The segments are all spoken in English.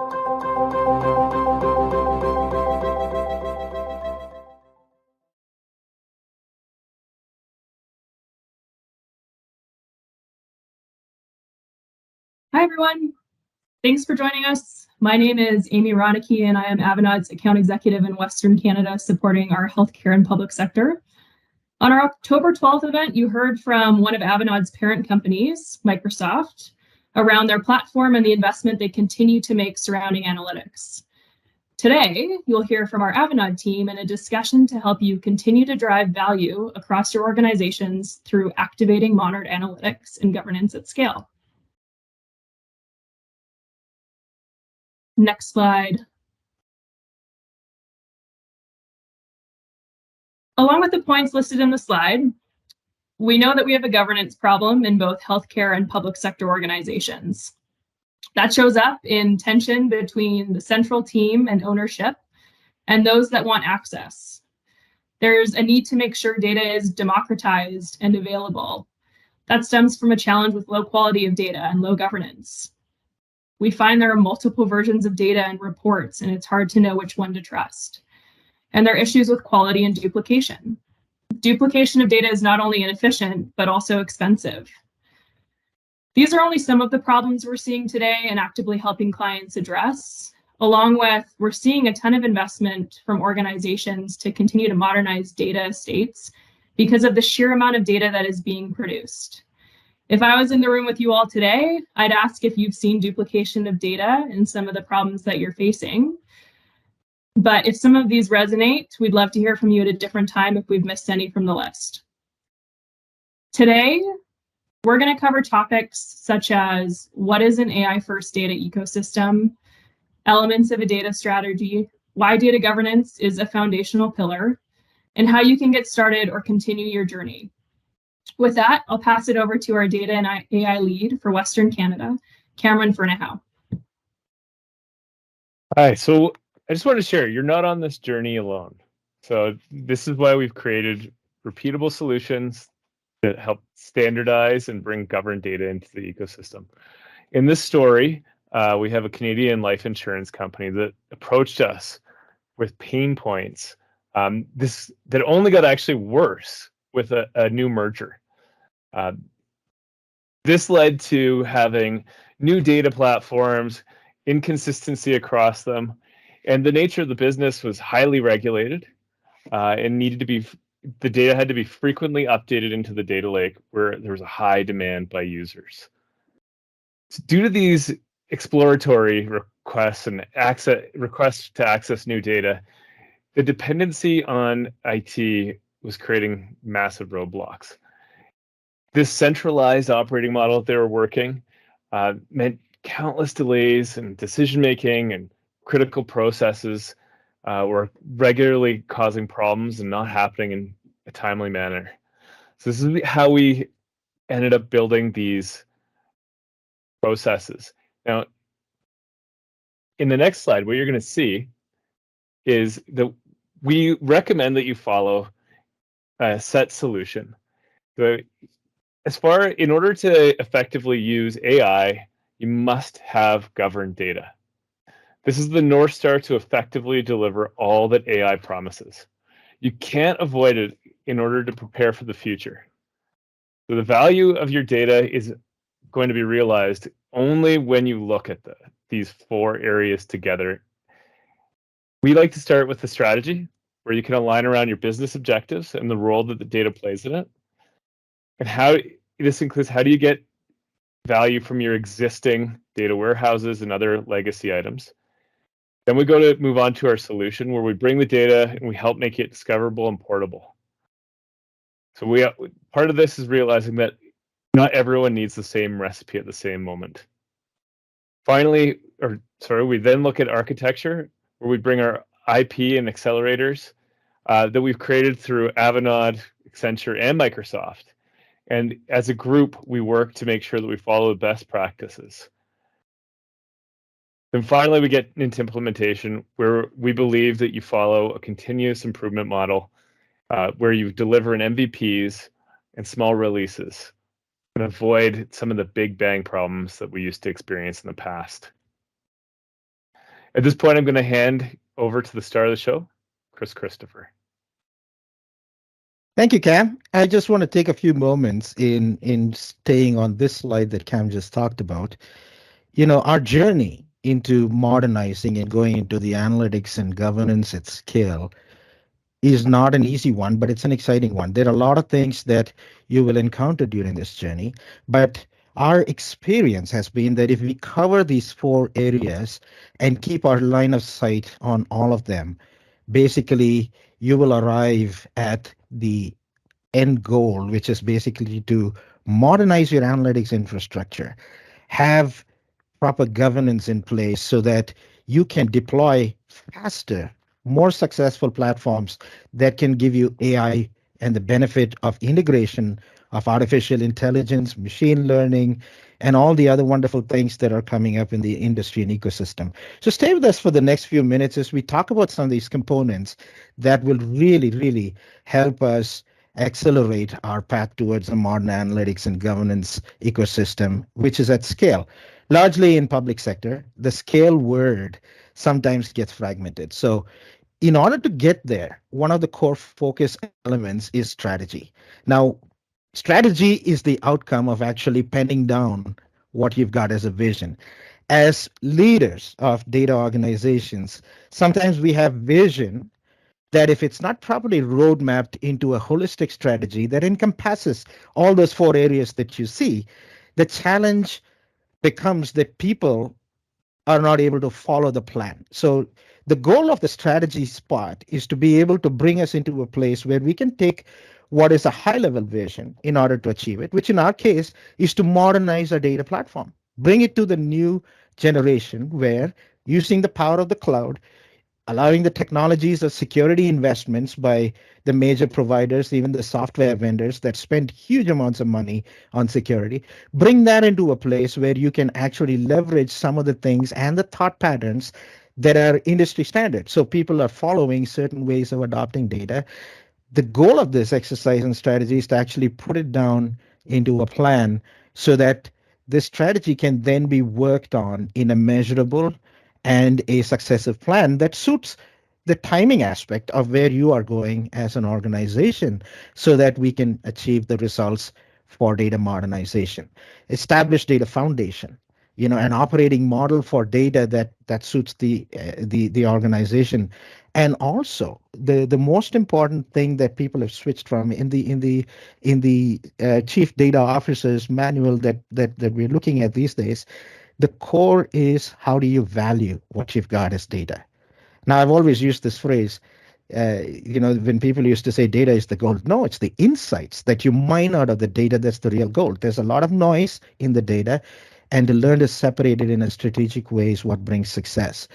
Hi, everyone. Thanks for joining us. My name is Amy Ronicky, and I am Avanade's account executive in Western Canada, supporting our healthcare and public sector. On our October 12th event, you heard from one of Avanade's parent companies, Microsoft, around their platform and the investment they continue to make surrounding analytics. Today, you'll hear from our Avanade team in a discussion to help you continue to drive value across your organizations through activating modern analytics and governance at scale. Next slide. Along with the points listed in the slide, we know that we have a governance problem in both healthcare and public sector organizations. That shows up in tension between the central team and ownership and those that want access. There's a need to make sure data is democratized and available. That stems from a challenge with low quality of data and low governance. We find there are multiple versions of data and reports, and it's hard to know which one to trust. And there are issues with quality and duplication. Duplication of data is not only inefficient, but also expensive. These are only some of the problems we're seeing today and actively helping clients address, along with we're seeing a ton of investment from organizations to continue to modernize data estates because of the sheer amount of data that is being produced. If I was in the room with you all today, I'd ask if you've seen duplication of data and some of the problems that you're facing. But if some of these resonate, we'd love to hear from you at a different time if we've missed any from the list. Today, we're going to cover topics such as what is an AI-first data ecosystem, elements of a data strategy, why data governance is a foundational pillar, and how you can get started or continue your journey. With that, I'll pass it over to our data and AI lead for Western Canada, Cameron Fernahow. Hi, so I just want to share, you're not on this journey alone. So this is why we've created repeatable solutions that help standardize and bring governed data into the ecosystem. In this story, we have a Canadian life insurance company that approached us with pain points that only got actually worse with a new merger. This led to having new data platforms, inconsistency across them, and the nature of the business was highly regulated and needed to be, the data had to be frequently updated into the data lake where there was a high demand by users. So due to these exploratory requests and requests to access new data, the dependency on IT was creating massive roadblocks. This centralized operating model that they were working meant countless delays in decision-making, and critical processes were regularly causing problems and not happening in a timely manner. So this is how we ended up building these processes. Now, in the next slide, what you're going to see is that we recommend that you follow a set solution. So in order to effectively use AI, you must have governed data. This is the North Star to effectively deliver all that AI promises. You can't avoid it in order to prepare for the future. So the value of your data is going to be realized only when you look at these four areas together. We like to start with the strategy, where you can align around your business objectives and the role that the data plays in it. And how this includes, how do you get value from your existing data warehouses and other legacy items? Then we move on to our solution, where we bring the data and we help make it discoverable and portable. So part of this is realizing that not everyone needs the same recipe at the same moment. Finally, we then look at architecture, where we bring our IP and accelerators that we've created through Avanade, Accenture, and Microsoft. And as a group, we work to make sure that we follow the best practices. Then finally, we get into implementation, where we believe that you follow a continuous improvement model, where you deliver in MVPs and small releases and avoid some of the big bang problems that we used to experience in the past. At this point, I'm going to hand over to the star of the show, Chris Christopher. Thank you, Cam. I just want to take a few moments in staying on this slide that Cam just talked about. Our journey into modernizing and going into the analytics and governance at scale is not an easy one, but it's an exciting one. There are a lot of things that you will encounter during this journey, but our experience has been that if we cover these 4 areas and keep our line of sight on all of them, basically you will arrive at the end goal, which is basically to modernize your analytics infrastructure, have proper governance in place so that you can deploy faster, more successful platforms that can give you AI and the benefit of integration of artificial intelligence, machine learning, and all the other wonderful things that are coming up in the industry and ecosystem. So stay with us for the next few minutes as we talk about some of these components that will really, really help us accelerate our path towards a modern analytics and governance ecosystem, which is at scale. Largely in public sector, the scale word sometimes gets fragmented. So in order to get there, one of the core focus elements is strategy. Now, strategy is the outcome of actually penning down what you've got as a vision. As leaders of data organizations, sometimes we have vision that if it's not properly roadmapped into a holistic strategy that encompasses all those 4 areas that you see, the challenge becomes that people are not able to follow the plan. So the goal of the strategy spot is to be able to bring us into a place where we can take what is a high level vision in order to achieve it, which in our case is to modernize our data platform, bring it to the new generation where using the power of the cloud, allowing the technologies of security investments by the major providers, even the software vendors that spend huge amounts of money on security, bring that into a place where you can actually leverage some of the things and the thought patterns that are industry standard. So people are following certain ways of adopting data. The goal of this exercise and strategy is to actually put it down into a plan so that this strategy can then be worked on in a measurable and a successive plan that suits the timing aspect of where you are going as an organization so that we can achieve the results for data modernization. Establish data foundation, an operating model for data that suits the organization. And also the most important thing that people have switched from in the chief data officers manual that we're looking at these days, the core is how do you value what you've got as data. Now, I've always used this phrase, when people used to say data is the gold. No, it's the insights that you mine out of the data that's the real gold. There's a lot of noise in the data, and to learn to separate it in a strategic way is what brings success.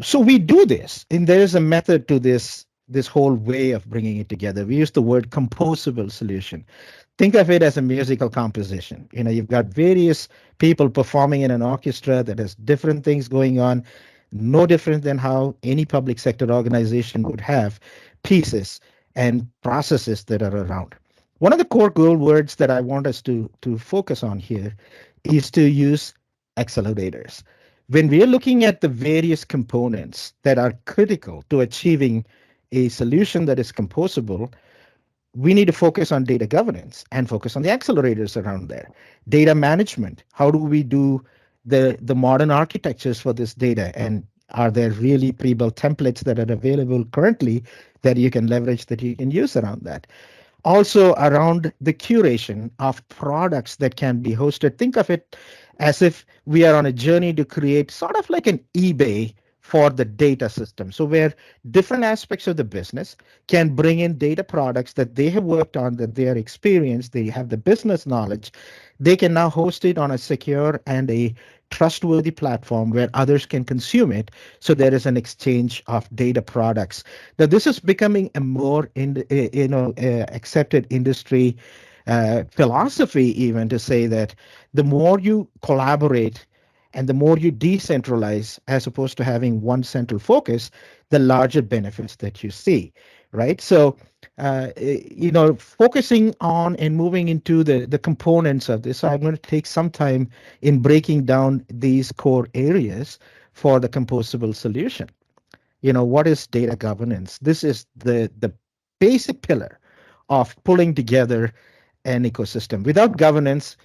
So we do this, and there is a method to this whole way of bringing it together. We use the word composable solution. Think of it as a musical composition. You've got various people performing in an orchestra that has different things going on, no different than how any public sector organization would have pieces and processes that are around. One of the core goal words that I want us to focus on here is to use accelerators. When we are looking at the various components that are critical to achieving a solution that is composable, we need to focus on data governance and focus on the accelerators around there. Data management. How do we do the modern architectures for this data? And are there really pre-built templates that are available currently that you can leverage, that you can use around that? Also around the curation of products that can be hosted. Think of it as if we are on a journey to create sort of like an eBay for the data system. So where different aspects of the business can bring in data products that they have worked on, that they are experienced, they have the business knowledge, they can now host it on a secure and a trustworthy platform where others can consume it. So there is an exchange of data products. Now this is becoming a more accepted industry philosophy, even to say that the more you collaborate and the more you decentralize as opposed to having one central focus, the larger benefits that you see, right? So, focusing on and moving into the components of this, so I'm going to take some time in breaking down these core areas for the composable solution. What is data governance? This is the basic pillar of pulling together an ecosystem. Without governance,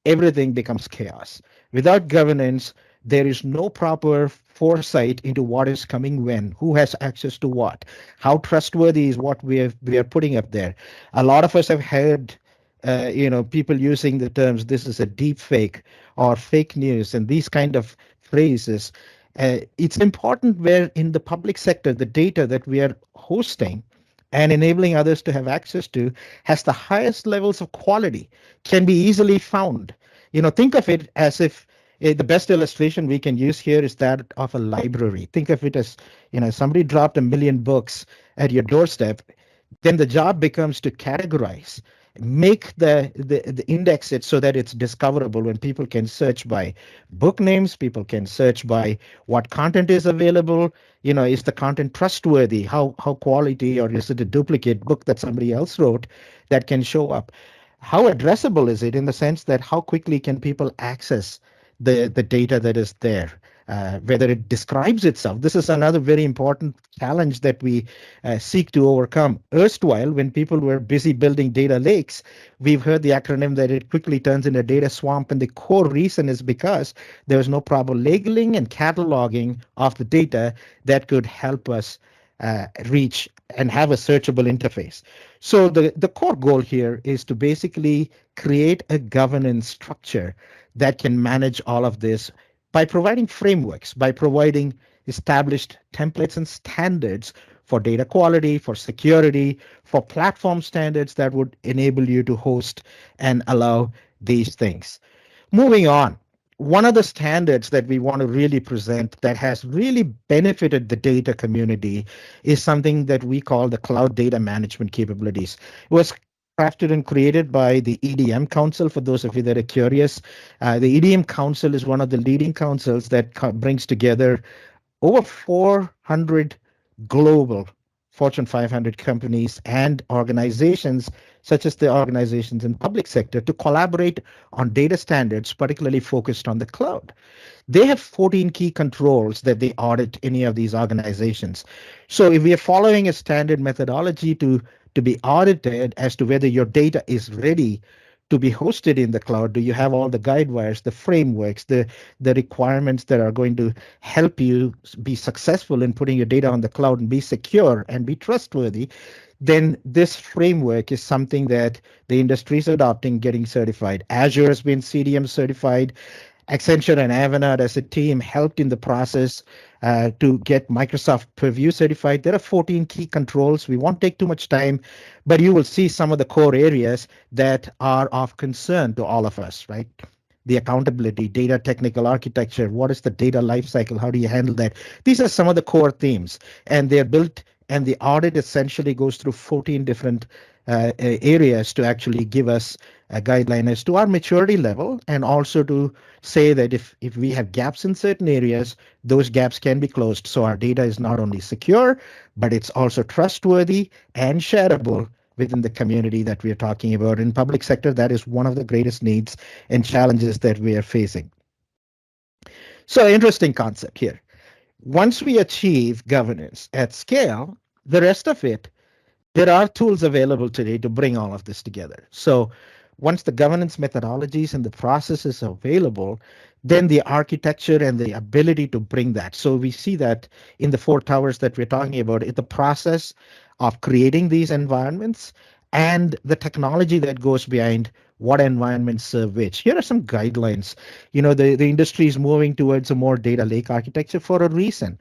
everything becomes chaos. Without governance, there is no proper foresight into what is coming when, who has access to what, how trustworthy is what we are putting up there. A lot of us have heard, people using the terms "this is a deep fake" or "fake news" and these kind of phrases. It's important where in the public sector, the data that we are hosting and enabling others to have access to has the highest levels of quality, can be easily found. Think of it as if the best illustration we can use here is that of a library. Think of it as, somebody dropped 1 million books at your doorstep, then the job becomes to categorize, make the index it so that it's discoverable when people can search by book names, people can search by what content is available. Is the content trustworthy, how quality, or is it a duplicate book that somebody else wrote that can show up? How addressable is it, in the sense that how quickly can people access the data that is there? Whether it describes itself. This is another very important challenge that we seek to overcome. Erstwhile, when people were busy building data lakes, we've heard the acronym that it quickly turns into a data swamp. And the core reason is because there was no proper labeling and cataloging of the data that could help us reach and have a searchable interface. So the core goal here is to basically create a governance structure that can manage all of this by providing frameworks, by providing established templates and standards for data quality, for security, for platform standards that would enable you to host and allow these things. Moving on, one of the standards that we want to really present that has really benefited the data community is something that we call the cloud data management capabilities. It was crafted and created by the EDM Council. For those of you that are curious, the EDM Council is one of the leading councils that brings together over 400 global Fortune 500 companies and organizations, such as the organizations in public sector, to collaborate on data standards, particularly focused on the cloud. They have 14 key controls that they audit any of these organizations. So if we are following a standard methodology to be audited as to whether your data is ready to be hosted in the cloud, do you have all the guide wires, the frameworks, the requirements that are going to help you be successful in putting your data on the cloud and be secure and be trustworthy, then this framework is something that the industry is adopting, getting certified. Azure has been CDM certified. Accenture and Avanade as a team helped in the process to get Microsoft Purview certified. There are 14 key controls. We won't take too much time, but you will see some of the core areas that are of concern to all of us, right? The accountability, data technical architecture, what is the data lifecycle, how do you handle that? These are some of the core themes, and they're built, and the audit essentially goes through 14 different areas to actually give us a guideline as to our maturity level, and also to say that if we have gaps in certain areas, those gaps can be closed. So our data is not only secure, but it's also trustworthy and shareable within the community that we are talking about. In public sector, that is one of the greatest needs and challenges that we are facing. So interesting concept here. Once we achieve governance at scale, the rest of it, there are tools available today to bring all of this together. So once the governance methodologies and the processes are available, then the architecture and the ability to bring that. So we see that in the four towers that we're talking about, the process of creating these environments and the technology that goes behind what environments serve which. Here are some guidelines. The industry is moving towards a more data lake architecture for a reason,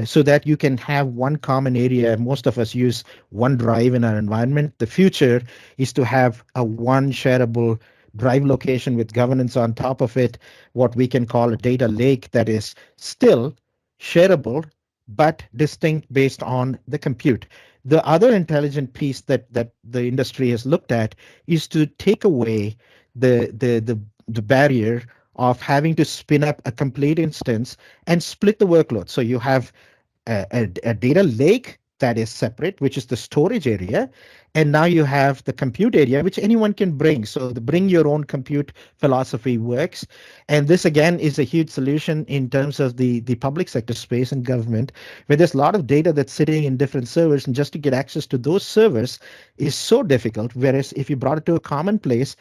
so that you can have one common area. Most of us use OneDrive in our environment. The future is to have a one shareable drive location with governance on top of it, what we can call a data lake that is still shareable but distinct based on the compute. The other intelligent piece that the industry has looked at is to take away the barrier of having to spin up a complete instance and split the workload. So you have a data lake that is separate, which is the storage area. And now you have the compute area, which anyone can bring. So the bring your own compute philosophy works. And this, again, is a huge solution in terms of the public sector space and government, where there's a lot of data that's sitting in different servers. And just to get access to those servers is so difficult. Whereas if you brought it to a common place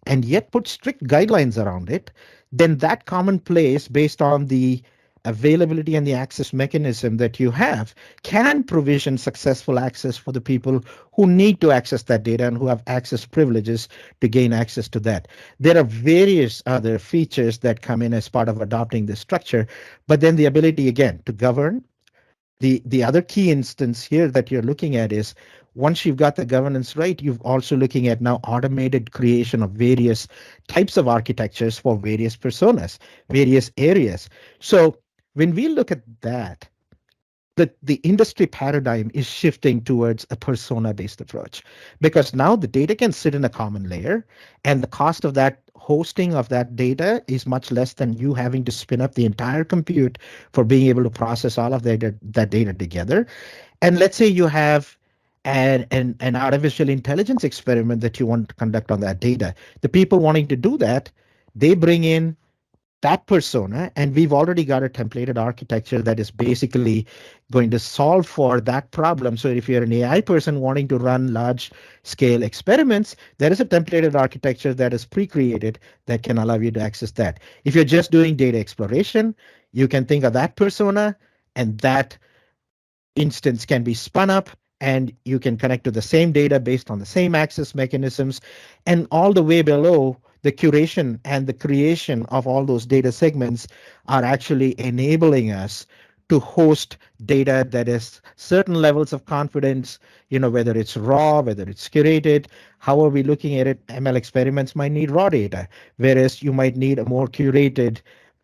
and yet put strict guidelines around it, then that common place, based on the availability and the access mechanism that you have, can provision successful access for the people who need to access that data and who have access privileges to gain access to that. There are various other features that come in as part of adopting this structure, but then the ability, again, to govern. The other key instance here that you're looking at is, once you've got the governance right, you're also looking at now automated creation of various types of architectures for various personas, various areas. So when we look at that, the industry paradigm is shifting towards a persona-based approach, because now the data can sit in a common layer, and the cost of that hosting of that data is much less than you having to spin up the entire compute for being able to process all of that data together. And let's say you have an artificial intelligence experiment that you want to conduct on that data. The people wanting to do that, they bring in that persona, and we've already got a templated architecture that is basically going to solve for that problem. So if you're an AI person wanting to run large scale experiments, there is a templated architecture that is pre-created that can allow you to access that. If you're just doing data exploration, you can think of that persona, and that instance can be spun up, and you can connect to the same data based on the same access mechanisms. And all the way below, the curation and the creation of all those data segments are actually enabling us to host data that is certain levels of confidence, whether it's raw, whether it's curated. How are we looking at it? ML experiments might need raw data, whereas you might need a more curated,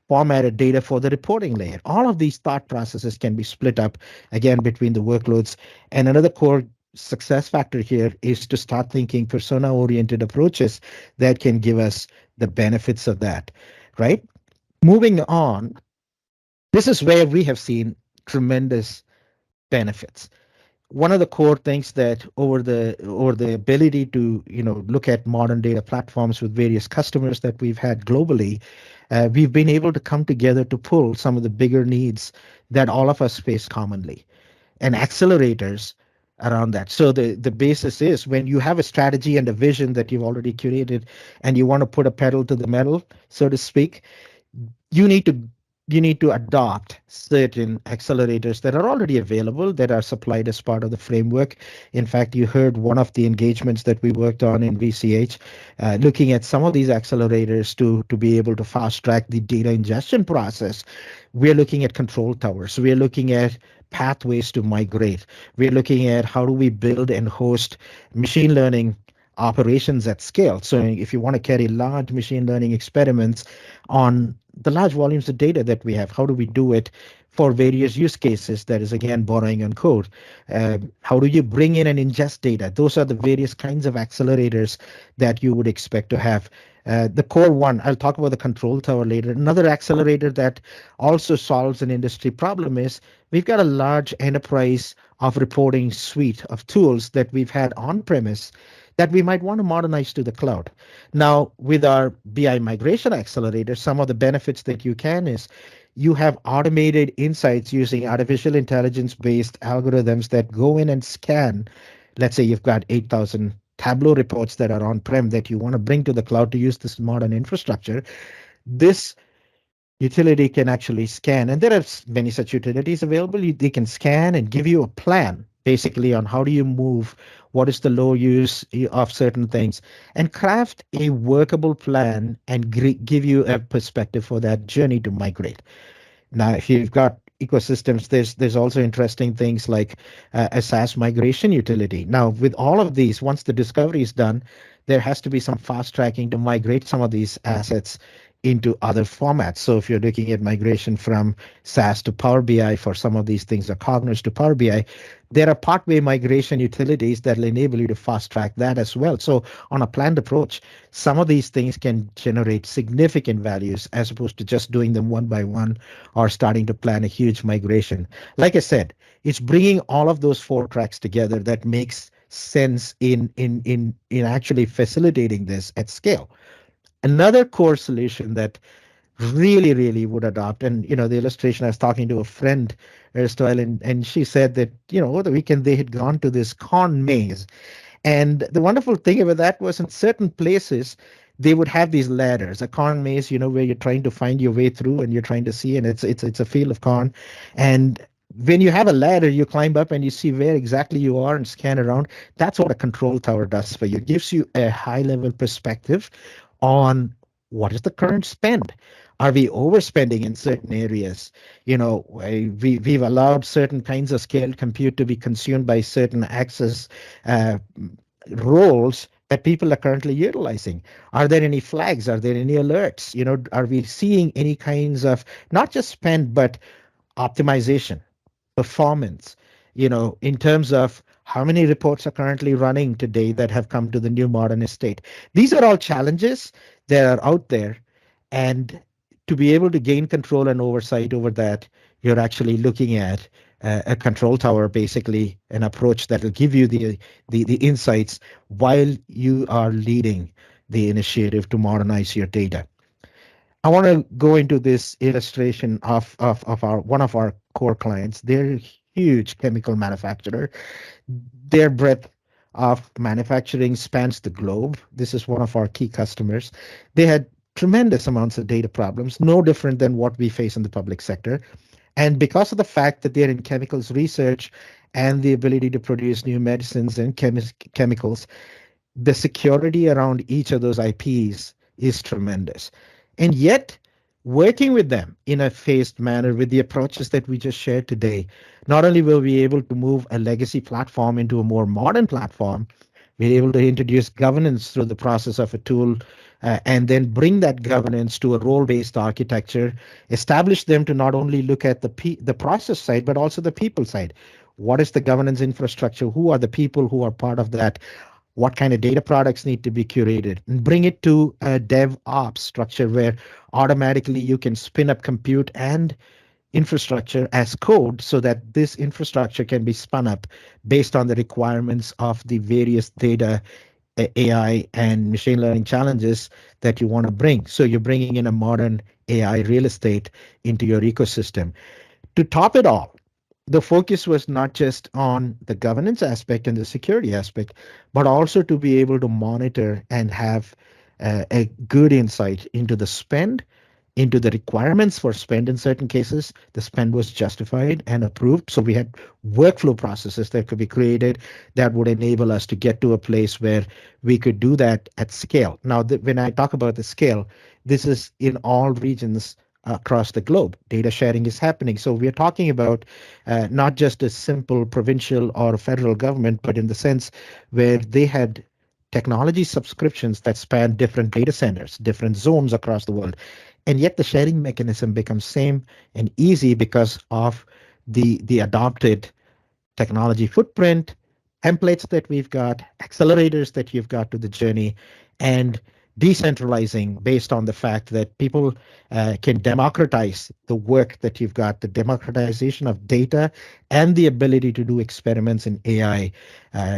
formatted data for the reporting layer. All of these thought processes can be split up, again, between the workloads. And another core success factor here is to start thinking persona-oriented approaches that can give us the benefits of that, right? Moving on, this is where we have seen tremendous benefits. One of the core things that over the ability to look at modern data platforms with various customers that we've had globally, we've been able to come together to pull some of the bigger needs that all of us face commonly, and accelerators around that. So the basis is, when you have a strategy and a vision that you've already curated and you want to put a pedal to the metal, so to speak, you need to adopt certain accelerators that are already available, that are supplied as part of the framework. In fact, you heard one of the engagements that we worked on in VCH, looking at some of these accelerators to be able to fast track the data ingestion process. We're looking at control towers. We're looking at pathways to migrate. We're looking at how do we build and host machine learning operations at scale. So if you want to carry large machine learning experiments on the large volumes of data that we have, how do we do it for various use cases? That is, again, borrowing on code. How do you bring in and ingest data? Those are the various kinds of accelerators that you would expect to have. The core one, I'll talk about the control tower later. Another accelerator that also solves an industry problem is, we've got a large enterprise of reporting suite of tools that we've had on premise that we might want to modernize to the cloud. Now, with our BI migration accelerator, some of the benefits that you can is, you have automated insights using artificial intelligence-based algorithms that go in and scan. Let's say you've got 8,000 Tableau reports that are on-prem that you want to bring to the cloud to use this modern infrastructure. This utility can actually scan, and there are many such utilities available. They can scan and give you a plan, basically, on how do you move, what is the low use of certain things, and craft a workable plan and give you a perspective for that journey to migrate. Now, if you've got ecosystems, there's also interesting things like a SaaS migration utility. Now, with all of these, once the discovery is done, there has to be some fast tracking to migrate some of these assets into other formats. So if you're looking at migration from SAS to Power BI for some of these things, or Cognos to Power BI, there are pathway migration utilities that will enable you to fast track that as well. So on a planned approach, some of these things can generate significant values as opposed to just doing them one by one or starting to plan a huge migration. Like I said, it's bringing all of those four tracks together that makes sense in actually facilitating this at scale. Another core solution that really would adopt, and the illustration, I was talking to a friend erstwhile, and she said that over the weekend they had gone to this corn maze, and the wonderful thing about that was in certain places they would have these ladders, a corn maze, where you're trying to find your way through and you're trying to see, and it's a field of corn. And when you have a ladder, you climb up and you see where exactly you are and scan around. That's what a control tower does for you. It gives you a high level perspective on what is the current spend. Are we overspending in certain areas? We've allowed certain kinds of scaled compute to be consumed by certain access uh, roles that people are currently utilizing. Are there any flags? Are there any alerts? Are we seeing any kinds of not just spend, but optimization, performance, in terms of how many reports are currently running today that have come to the new modern estate? These are all challenges that are out there. And to be able to gain control and oversight over that, you're actually looking at a control tower, basically an approach that will give you the insights while you are leading the initiative to modernize your data. I want to go into this illustration of our one of our core clients. They're a huge chemical manufacturer. Their breadth of manufacturing spans the globe. This is one of our key customers. They had tremendous amounts of data problems, no different than what we face in the public sector. And because of the fact that they're in chemicals research and the ability to produce new medicines and chemicals, the security around each of those IPs is tremendous. And yet, working with them in a phased manner with the approaches that we just shared today, not only will we be able to move a legacy platform into a more modern platform, we're able to introduce governance through the process of a tool, and then bring that governance to a role-based architecture, establish them to not only look at the process side, but also the people side. What is the governance infrastructure? Who are the people who are part of that? What kind of data products need to be curated, and bring it to a DevOps structure where automatically you can spin up compute and infrastructure as code so that this infrastructure can be spun up based on the requirements of the various data, AI, and machine learning challenges that you want to bring. So you're bringing in a modern AI real estate into your ecosystem. To top it all, the focus was not just on the governance aspect and the security aspect, but also to be able to monitor and have a good insight into the spend, into the requirements for spend. In certain cases, the spend was justified and approved. So we had workflow processes that could be created that would enable us to get to a place where we could do that at scale. Now, when I talk about the scale, this is in all regions across the globe. Data sharing is happening. So we're talking about not just a simple provincial or federal government, but in the sense where they had technology subscriptions that span different data centers, different zones across the world. And yet the sharing mechanism becomes same and easy because of the adopted technology footprint, templates that we've got, accelerators that you've got to the journey, and decentralizing based on the fact that people can democratize the work that you've got, the democratization of data, and the ability to do experiments in AI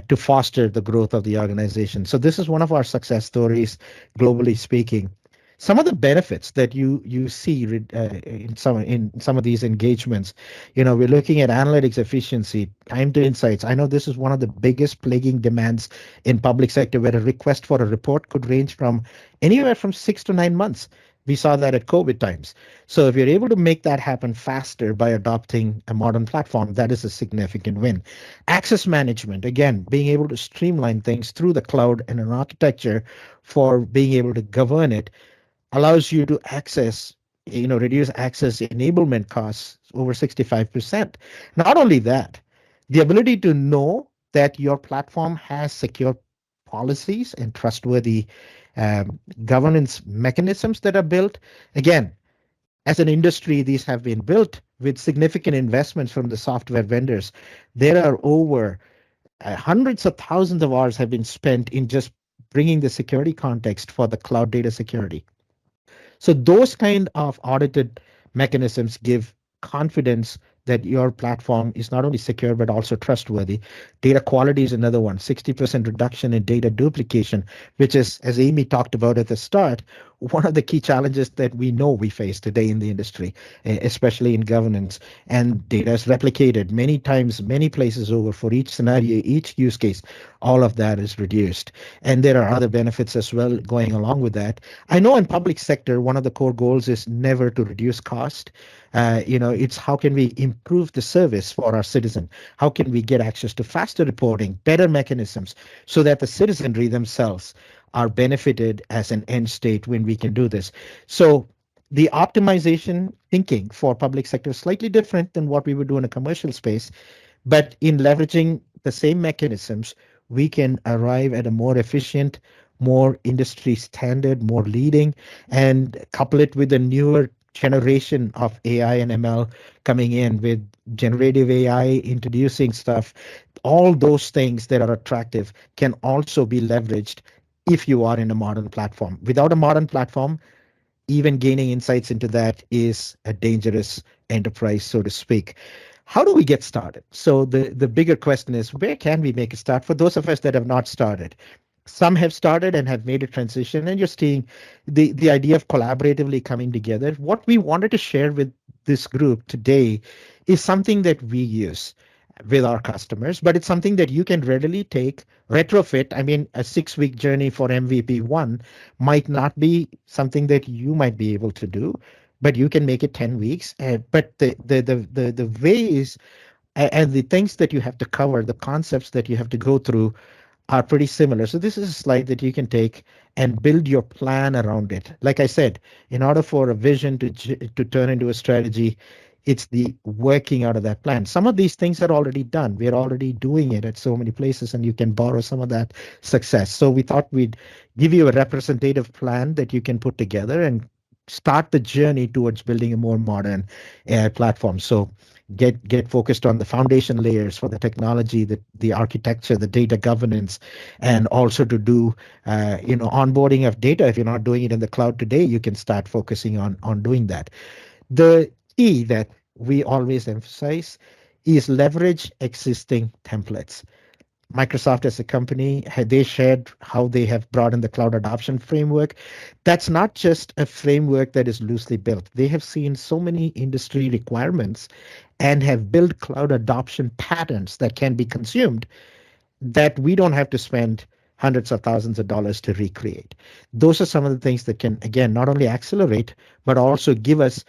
to foster the growth of the organization. So this is one of our success stories, globally speaking. Some of the benefits that you see in some of these engagements, we're looking at analytics efficiency, time to insights. I know this is one of the biggest plaguing demands in public sector, where a request for a report could range from anywhere from 6 to 9 months. We saw that at COVID times. So if you're able to make that happen faster by adopting a modern platform, that is a significant win. Access management, again, being able to streamline things through the cloud and an architecture for being able to govern it allows you to reduce access enablement costs over 65%. Not only that, the ability to know that your platform has secure policies and trustworthy governance mechanisms that are built. Again, as an industry, these have been built with significant investments from the software vendors. There are over hundreds of thousands of hours have been spent in just bringing the security context for the cloud data security. So those kind of audited mechanisms give confidence that your platform is not only secure but also trustworthy. Data quality is another one, 60% reduction in data duplication, which is, as Amy talked about at the start, one of the key challenges that we know we face today in the industry, especially in governance. And data is replicated many times, many places over for each scenario, each use case. All of that is reduced. And there are other benefits as well going along with that. I know in public sector, one of the core goals is never to reduce cost. It's how can we improve the service for our citizen? How can we get access to faster reporting, better mechanisms, so that the citizenry themselves are benefited as an end state when we can do this? So the optimization thinking for public sector is slightly different than what we would do in a commercial space, but in leveraging the same mechanisms, we can arrive at a more efficient, more industry standard, more leading, and couple it with a newer generation of AI and ML coming in with generative AI introducing stuff. All those things that are attractive can also be leveraged if you are in a modern platform. Without a modern platform, even gaining insights into that is a dangerous enterprise, so to speak. How do we get started? So the bigger question is, where can we make a start for those of us that have not started? Some have started and have made a transition, and you're seeing the idea of collaboratively coming together. What we wanted to share with this group today is something that we use with our customers, but it's something that you can readily take, retrofit. I mean, a 6-week journey for MVP1 might not be something that you might be able to do, but you can make it 10 weeks. But the ways and the things that you have to cover, the concepts that you have to go through are pretty similar. So this is a slide that you can take and build your plan around it. Like I said, in order for a vision to turn into a strategy, it's the working out of that plan. Some of these things are already done. We're already doing it at so many places, and you can borrow some of that success. So we thought we'd give you a representative plan that you can put together and start the journey towards building a more modern AI platform. So get focused on the foundation layers for the technology, the architecture, the data governance, and also to do onboarding of data. If you're not doing it in the cloud today, you can start focusing on doing that. The key that we always emphasize is leverage existing templates. Microsoft as a company, had they shared how they have brought in the cloud adoption framework. That's not just a framework that is loosely built. They have seen so many industry requirements and have built cloud adoption patterns that can be consumed that we don't have to spend hundreds of thousands of dollars to recreate. Those are some of the things that can, again, not only accelerate, but also give us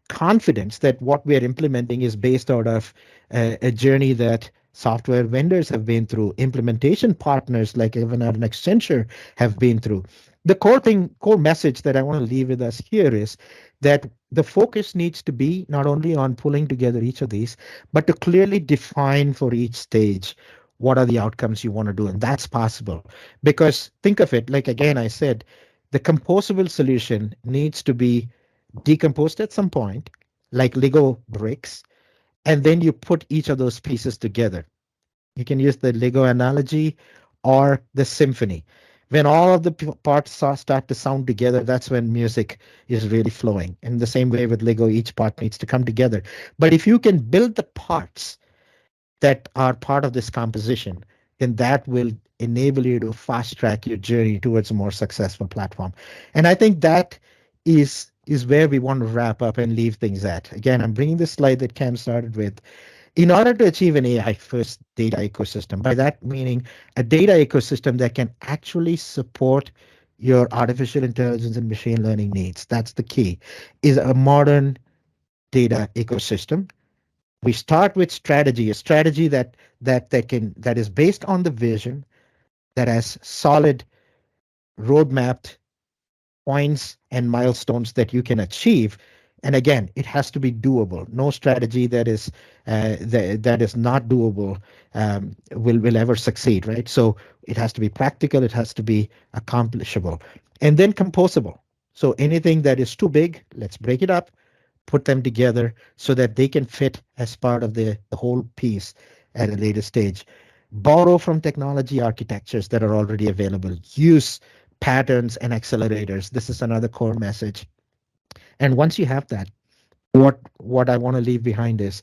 confidence that what we are implementing is based out of a journey that software vendors have been through, implementation partners like Avanade and Accenture have been through. The core message that I want to leave with us here is that the focus needs to be not only on pulling together each of these, but to clearly define for each stage what are the outcomes you want to do. And that's possible because think of it, like again, I said, the composable solution needs to be decomposed at some point, like Lego bricks, and then you put each of those pieces together. You can use the Lego analogy or the symphony. When all of the parts start to sound together, that's when music is really flowing. In the same way with Lego, each part needs to come together. But if you can build the parts that are part of this composition, then that will enable you to fast track your journey towards a more successful platform. And I think that is where we want to wrap up and leave things at. Again, I'm bringing this slide that Cam started with. In order to achieve an AI first data ecosystem, by that meaning a data ecosystem that can actually support your artificial intelligence and machine learning needs, that's the key, is a modern data ecosystem. We start with strategy, a strategy that is based on the vision, that has solid roadmapped points and milestones that you can achieve And again, it has to be doable. No strategy that is that is not doable will ever succeed, right? So it has to be practical. It has to be accomplishable, and then composable. So anything that is too big, let's break it up, put them together so that they can fit as part of the whole piece at a later stage. Borrow from technology architectures that are already available. Use patterns and accelerators. This is another core message. And once you have that, what I want to leave behind is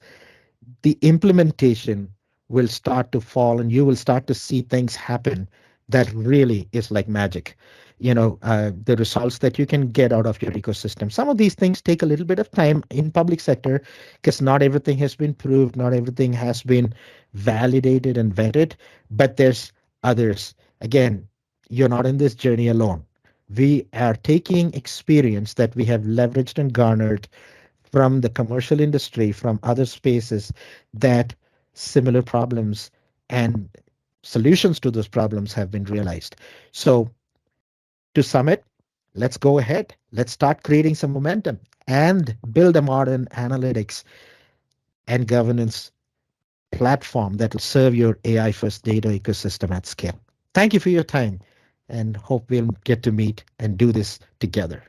the implementation will start to fall and you will start to see things happen that really is like magic. The results that you can get out of your ecosystem. Some of these things take a little bit of time in public sector because not everything has been proved, not everything has been validated and vetted, but there's others. Again, you're not in this journey alone. We are taking experience that we have leveraged and garnered from the commercial industry, from other spaces, that similar problems and solutions to those problems have been realized. So, to sum it, let's go ahead. Let's start creating some momentum and build a modern analytics and governance platform that will serve your AI first data ecosystem at scale. Thank you for your time and hope we'll get to meet and do this together.